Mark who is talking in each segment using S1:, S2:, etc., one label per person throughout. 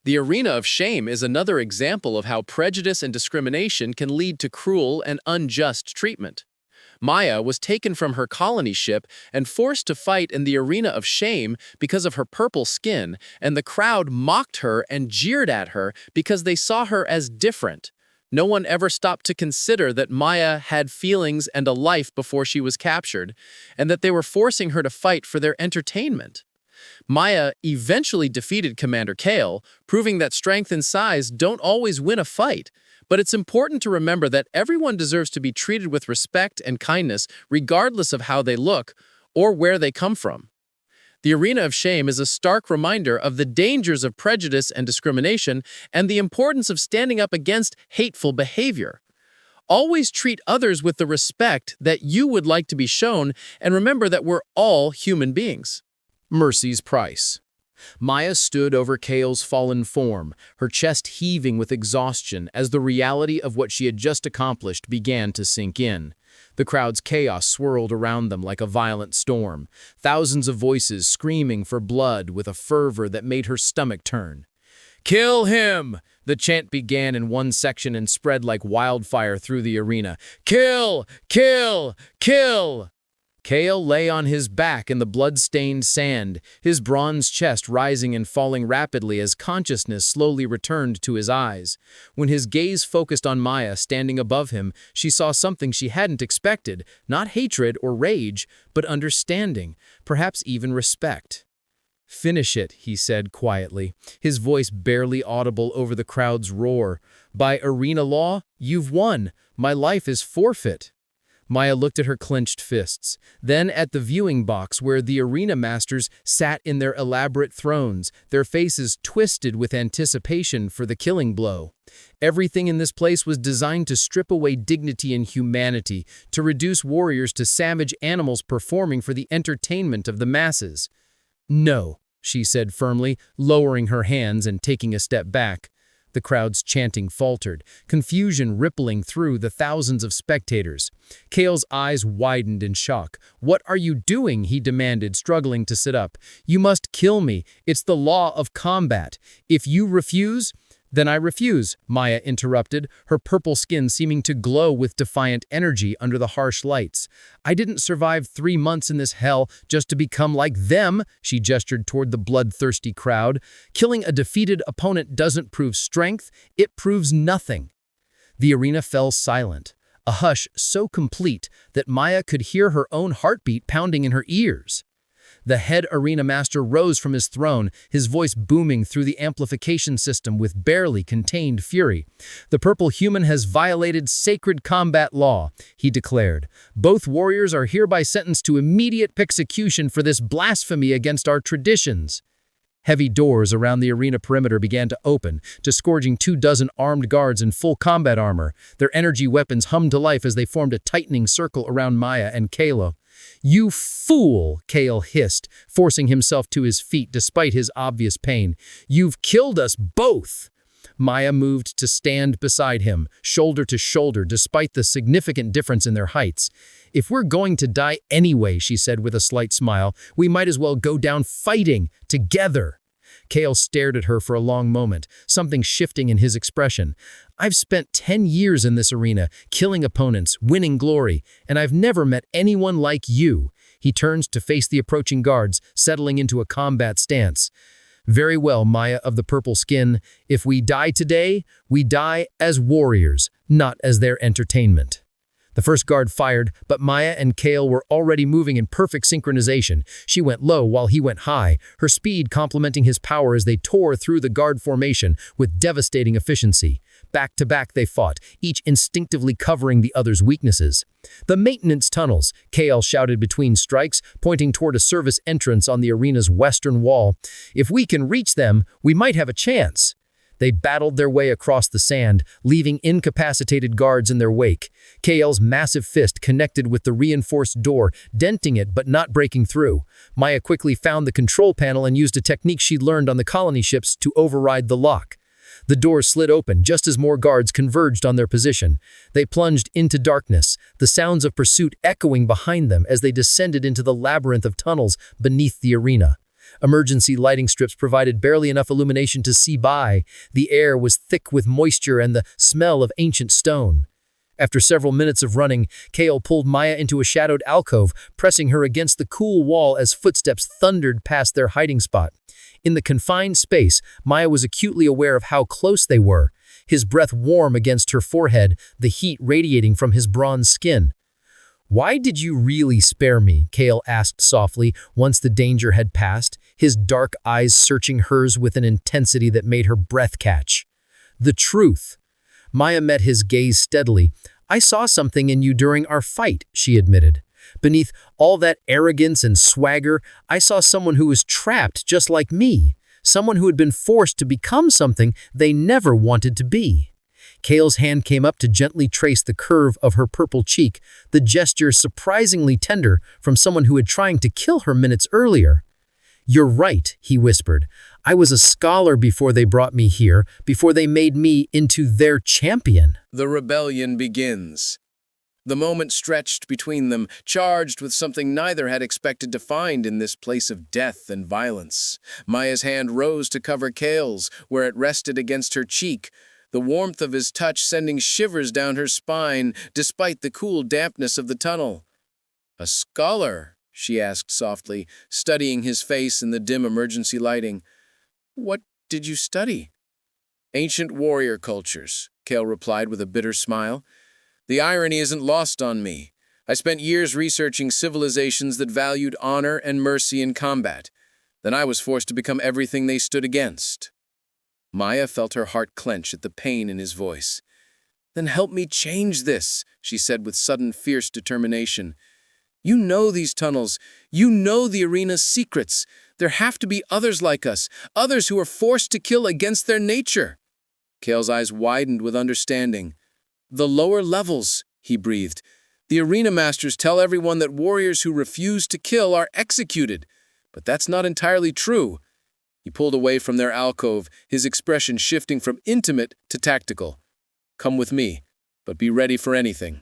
S1: The arena of shame is another example of how prejudice and discrimination can lead to cruel and unjust treatment. Maya was taken from her colony ship and forced to fight in the arena of shame because of her purple skin, and the crowd mocked her and jeered at her because they saw her as different. No one ever stopped to consider that Maya had feelings and a life before she was captured, and that they were forcing her to fight for their entertainment. Maya eventually defeated Commander Kale, proving that strength and size don't always win a fight. But it's important to remember that everyone deserves to be treated with respect and kindness regardless of how they look or where they come from. The arena of shame is a stark reminder of the dangers of prejudice and discrimination and the importance of standing up against hateful behavior. Always treat others with the respect that you would like to be shown, and remember that we're all human beings.
S2: Mercy's price. Maya stood over Kale's fallen form, her chest heaving with exhaustion as the reality of what she had just accomplished began to sink in. The crowd's chaos swirled around them like a violent storm, thousands of voices screaming for blood with a fervor that made her stomach turn. "Kill him!" The chant began in one section and spread like wildfire through the arena. "Kill! Kill! Kill!" Kale lay on his back in the blood-stained sand, his bronze chest rising and falling rapidly as consciousness slowly returned to his eyes. When his gaze focused on Maya standing above him, she saw something she hadn't expected, not hatred or rage, but understanding, perhaps even respect. "Finish it," he said quietly, his voice barely audible over the crowd's roar. "By arena law, you've won. My life is forfeit." Maya looked at her clenched fists, then at the viewing box where the arena masters sat in their elaborate thrones, their faces twisted with anticipation for the killing blow. Everything in this place was designed to strip away dignity and humanity, to reduce warriors to savage animals performing for the entertainment of the masses. "No," she said firmly, lowering her hands and taking a step back. The crowd's chanting faltered, confusion rippling through the thousands of spectators. Kale's eyes widened in shock. "What are you doing?" he demanded, struggling to sit up. "You must kill me. It's the law of combat. If you refuse—" "Then I refuse," Maya interrupted, her purple skin seeming to glow with defiant energy under the harsh lights. "I didn't survive 3 months in this hell just to become like them," she gestured toward the bloodthirsty crowd. "Killing a defeated opponent doesn't prove strength, it proves nothing." The arena fell silent, a hush so complete that Maya could hear her own heartbeat pounding in her ears. The head arena master rose from his throne, his voice booming through the amplification system with barely contained fury. "The purple human has violated sacred combat law," he declared. "Both warriors are hereby sentenced to immediate execution for this blasphemy against our traditions." Heavy doors around the arena perimeter began to open, disgorging 24 armed guards in full combat armor. Their energy weapons hummed to life as they formed a tightening circle around Maya and Kalo. "You fool," Kale hissed, forcing himself to his feet despite his obvious pain. "You've killed us both." Maya moved to stand beside him, shoulder to shoulder, despite the significant difference in their heights. "If we're going to die anyway," she said with a slight smile, "we might as well go down fighting together." Kale stared at her for a long moment, something shifting in his expression. "I've spent 10 years in this arena, killing opponents, winning glory, and I've never met anyone like you." He turned to face the approaching guards, settling into a combat stance. "Very well, Maya of the purple skin. If we die today, we die as warriors, not as their entertainment." The first guard fired, but Maya and Kale were already moving in perfect synchronization. She went low while he went high, her speed complementing his power as they tore through the guard formation with devastating efficiency. Back to back they fought, each instinctively covering the other's weaknesses. "The maintenance tunnels," Kale shouted between strikes, pointing toward a service entrance on the arena's western wall. "If we can reach them, we might have a chance." They battled their way across the sand, leaving incapacitated guards in their wake. Kale's massive fist connected with the reinforced door, denting it but not breaking through. Maya quickly found the control panel and used a technique she'd learned on the colony ships to override the lock. The door slid open just as more guards converged on their position. They plunged into darkness, the sounds of pursuit echoing behind them as they descended into the labyrinth of tunnels beneath the arena. Emergency lighting strips provided barely enough illumination to see by. The air was thick with moisture and the smell of ancient stone. After several minutes of running, Kale pulled Maya into a shadowed alcove, pressing her against the cool wall as footsteps thundered past their hiding spot. In the confined space, Maya was acutely aware of how close they were, his breath warm against her forehead, the heat radiating from his bronze skin. "Why did you really spare me?" Kale asked softly, once the danger had passed, his dark eyes searching hers with an intensity that made her breath catch. "The truth." Maya met his gaze steadily. "I saw something in you during our fight," she admitted. "Beneath all that arrogance and swagger, I saw someone who was trapped just like me, someone who had been forced to become something they never wanted to be." Kale's hand came up to gently trace the curve of her purple cheek, the gesture surprisingly tender from someone who had tried to kill her minutes earlier. "You're right," he whispered. "I was a scholar before they brought me here, before they made me into their champion."
S1: The rebellion begins. The moment stretched between them, charged with something neither had expected to find in this place of death and violence. Maya's hand rose to cover Kale's, where it rested against her cheek, the warmth of his touch sending shivers down her spine, despite the cool dampness of the tunnel. "A scholar?" she asked softly, studying his face in the dim emergency lighting. "What did you study?" "Ancient warrior cultures," Kale replied with a bitter smile. "The irony isn't lost on me. I spent years researching civilizations that valued honor and mercy in combat. Then I was forced to become everything they stood against." Maya felt her heart clench at the pain in his voice. "Then help me change this," she said with sudden fierce determination. "You know these tunnels. You know the arena's secrets. There have to be others like us, others who are forced to kill against their nature." Kale's eyes widened with understanding. "The lower levels," he breathed. "The arena masters tell everyone that warriors who refuse to kill are executed. But that's not entirely true." He pulled away from their alcove, his expression shifting from intimate to tactical. "Come with me, but be ready for anything."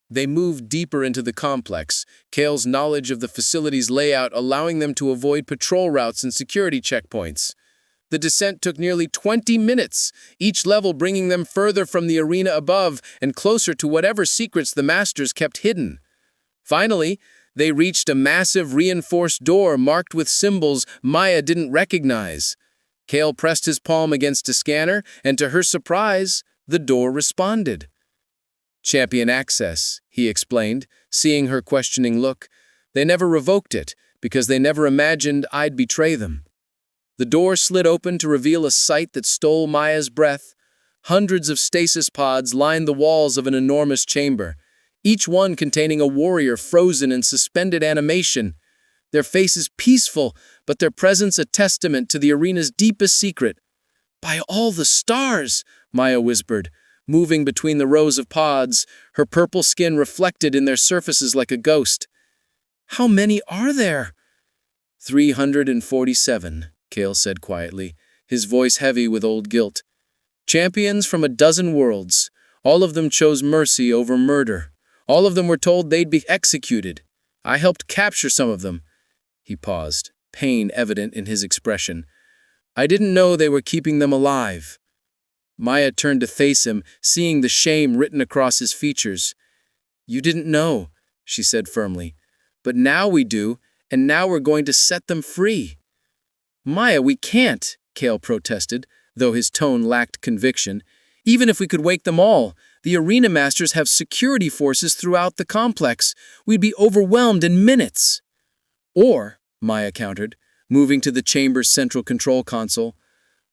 S1: They moved deeper into the complex, Kale's knowledge of the facility's layout allowing them to avoid patrol routes and security checkpoints. The descent took nearly 20 minutes, each level bringing them further from the arena above and closer to whatever secrets the masters kept hidden. Finally, they reached a massive reinforced door marked with symbols Maya didn't recognize. Kale pressed his palm against a scanner, and to her surprise, the door responded. "Champion access," he explained, seeing her questioning look. "They never revoked it, because they never imagined I'd betray them." The door slid open to reveal a sight that stole Maya's breath. Hundreds of stasis pods lined the walls of an enormous chamber, each one containing a warrior frozen in suspended animation. Their faces peaceful, but their presence a testament to the arena's deepest secret. "By all the stars," Maya whispered, moving between the rows of pods, her purple skin reflected in their surfaces like a ghost. "How many are there?" 347, Kale said quietly, his voice heavy with old guilt. "Champions from a dozen worlds. All of them chose mercy over murder. All of them were told they'd be executed. I helped capture some of them." He paused, pain evident in his expression. "I didn't know they were keeping them alive." Maya turned to face him, seeing the shame written across his features. "You didn't know," she said firmly. "But now we do, and now we're going to set them free." "Maya, we can't," Kale protested, though his tone lacked conviction. "Even if we could wake them all, the arena masters have security forces throughout the complex. We'd be overwhelmed in minutes." "Or," Maya countered, moving to the chamber's central control console,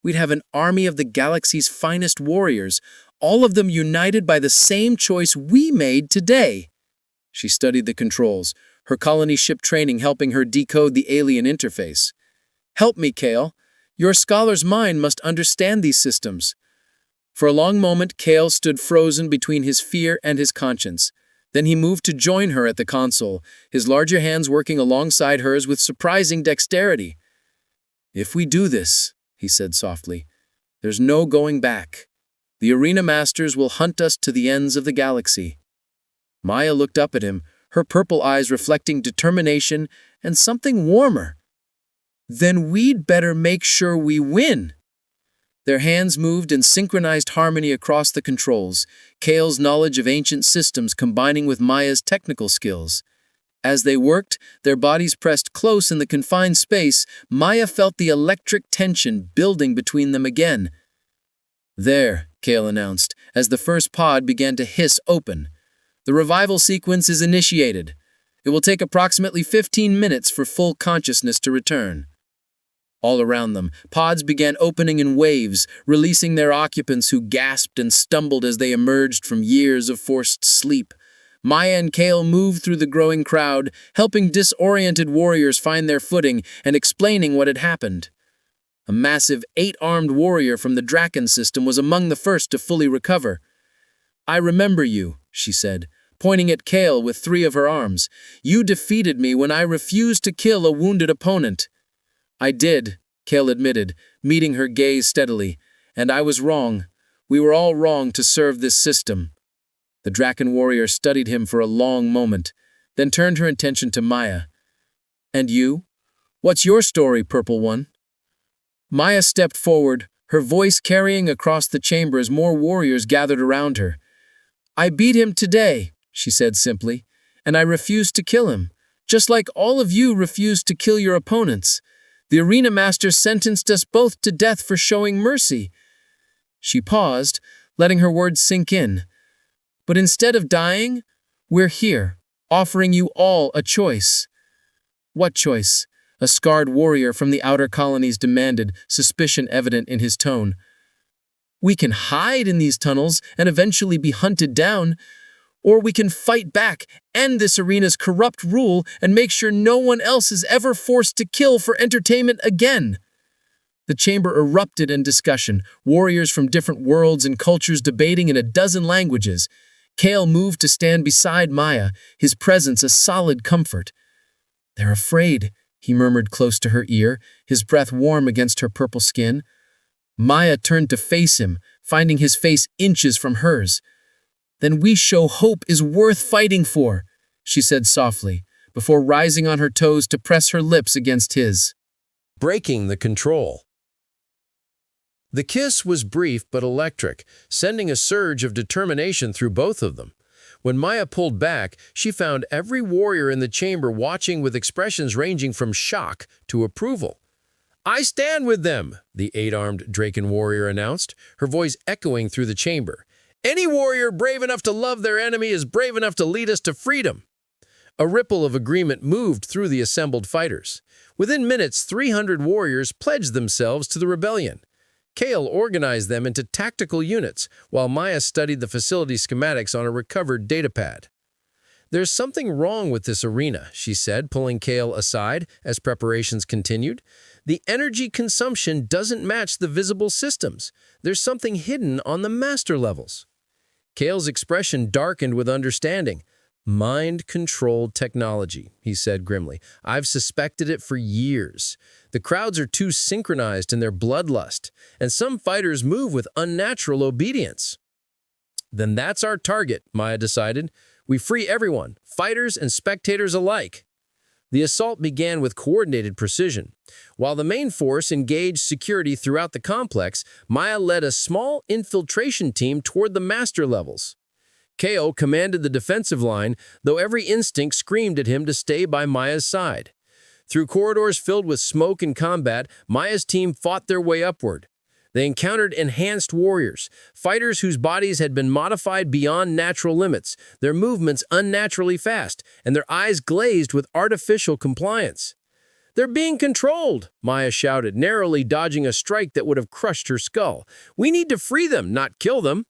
S1: "we'd have an army of the galaxy's finest warriors, all of them united by the same choice we made today." She studied the controls, her colony ship training helping her decode the alien interface. "Help me, Kale. Your scholar's mind must understand these systems." For a long moment, Kale stood frozen between his fear and his conscience. Then he moved to join her at the console, his larger hands working alongside hers with surprising dexterity. "If we do this," he said softly, "there's no going back. The arena masters will hunt us to the ends of the galaxy." Maya looked up at him, her purple eyes reflecting determination and something warmer.
S2: Then we'd better make sure we win. Their hands moved in synchronized harmony across the controls, Kale's knowledge of ancient systems combining with Maya's technical skills. As they worked, their bodies pressed close in the confined space, Maya felt the electric tension building between them again. There, Kale announced, as the first pod began to hiss open. The revival sequence is initiated. It will take approximately 15 minutes for full consciousness to return. All around them, pods began opening in waves, releasing their occupants who gasped and stumbled as they emerged from years of forced sleep. Maya and Kale moved through the growing crowd, helping disoriented warriors find their footing and explaining what had happened. A massive 8-armed warrior from the Draken system was among the first to fully recover. "I remember you," she said, pointing at Kale with 3 of her arms. "You defeated me when I refused to kill a wounded opponent." "I did," Kale admitted, meeting her gaze steadily. "And I was wrong. We were all wrong to serve this system." The Draken warrior studied him for a long moment, then turned her attention to Maya. "And you? What's your story, Purple One?" Maya stepped forward, her voice carrying across the chamber as more warriors gathered around her. "I beat him today," she said simply, "and I refused to kill him, just like all of you refused to kill your opponents. The arena master sentenced us both to death for showing mercy." She paused, letting her words sink in. "But instead of dying, we're here, offering you all a choice." "What choice?" a scarred warrior from the outer colonies demanded, suspicion evident in his tone. "We can hide in these tunnels and eventually be hunted down, or we can fight back, end this arena's corrupt rule, and make sure no one else is ever forced to kill for entertainment again." The chamber erupted in discussion, warriors from different worlds and cultures debating in a dozen languages. Kale moved to stand beside Maya, his presence a solid comfort. "They're afraid," he murmured close to her ear, his breath warm against her purple skin. Maya turned to face him, finding his face inches from hers. "Then we show hope is worth fighting for," she said softly, before rising on her toes to press her lips against his.
S1: Breaking the control. The kiss was brief but electric, sending a surge of determination through both of them. When Maya pulled back, she found every warrior in the chamber watching with expressions ranging from shock to approval. "I stand with them," the 8-armed Draken warrior announced, her voice echoing through the chamber. "Any warrior brave enough to love their enemy is brave enough to lead us to freedom." A ripple of agreement moved through the assembled fighters. Within minutes, 300 warriors pledged themselves to the rebellion. Kale organized them into tactical units, while Maya studied the facility schematics on a recovered datapad. "There's something wrong with this arena," she said, pulling Kale aside as preparations continued. "The energy consumption doesn't match the visible systems. There's something hidden on the master levels." Kale's expression darkened with understanding. "Mind-controlled technology," he said grimly. "I've suspected it for years. The crowds are too synchronized in their bloodlust, and some fighters move with unnatural obedience." "Then that's our target," Maya decided. "We free everyone, fighters and spectators alike." The assault began with coordinated precision. While the main force engaged security throughout the complex, Maya led a small infiltration team toward the master levels. Kale commanded the defensive line, though every instinct screamed at him to stay by Maya's side. Through corridors filled with smoke and combat, Maya's team fought their way upward. They encountered enhanced warriors, fighters whose bodies had been modified beyond natural limits, their movements unnaturally fast, and their eyes glazed with artificial compliance. "They're being controlled," Maya shouted, narrowly dodging a strike that would have crushed her skull. "We need to free them, not kill them."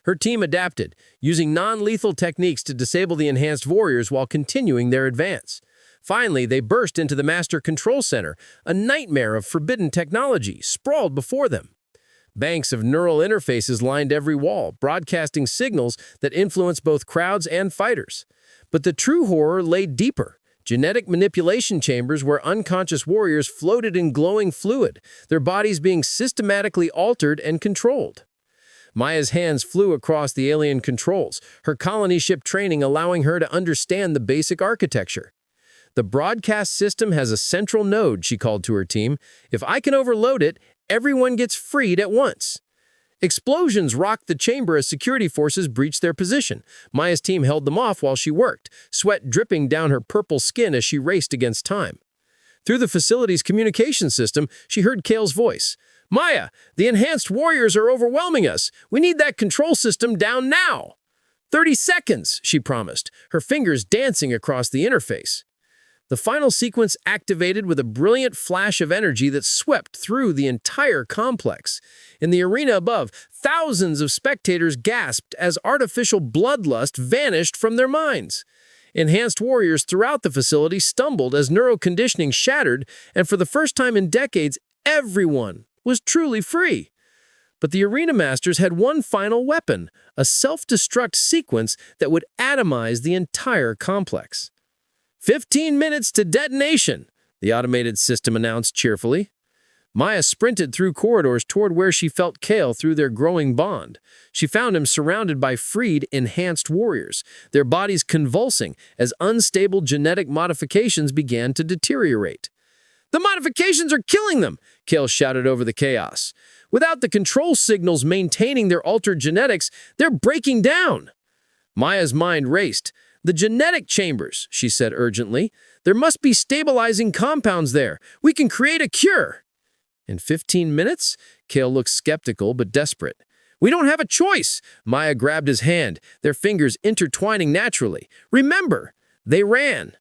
S1: Her team adapted, using non-lethal techniques to disable the enhanced warriors while continuing their advance. Finally, they burst into the Master Control Center, a nightmare of forbidden technology, sprawled before them. Banks of neural interfaces lined every wall, broadcasting signals that influenced both crowds and fighters. But the true horror lay deeper. Genetic manipulation chambers where unconscious warriors floated in glowing fluid, their bodies being systematically altered and controlled. Maya's hands flew across the alien controls, her colony ship training allowing her to understand the basic architecture.
S3: The broadcast system has a central node, she called to her team. If I can overload it, everyone gets freed at once. Explosions rocked the chamber as security forces breached their position. Maya's team held them off while she worked, sweat dripping down her purple skin as she raced against time. Through the facility's communication system, she heard Kale's voice. Maya, the enhanced warriors are overwhelming us. We need that control system down now. 30 seconds, she promised, her fingers dancing across the interface. The final sequence activated with a brilliant flash of energy that swept through the entire complex. In the arena above, thousands of spectators gasped as artificial bloodlust vanished from their minds. Enhanced warriors throughout the facility stumbled as neuroconditioning shattered, and for the first time in decades, everyone was truly free. But the arena masters had one final weapon, a self-destruct sequence that would atomize the entire complex. 15 minutes to detonation, the automated system announced cheerfully. Maya sprinted through corridors toward where she felt Kale through their growing bond. She found him surrounded by freed, enhanced warriors, their bodies convulsing as unstable genetic modifications began to deteriorate. The modifications are killing them, Kale shouted over the chaos. Without the control signals maintaining their altered genetics, they're breaking down. Maya's mind raced. The genetic chambers, she said urgently. There must be stabilizing compounds there. We can create a cure. In 15 minutes? Kale looked skeptical but desperate. We don't have a choice. Maya grabbed his hand, their fingers intertwining naturally. Remember, they ran.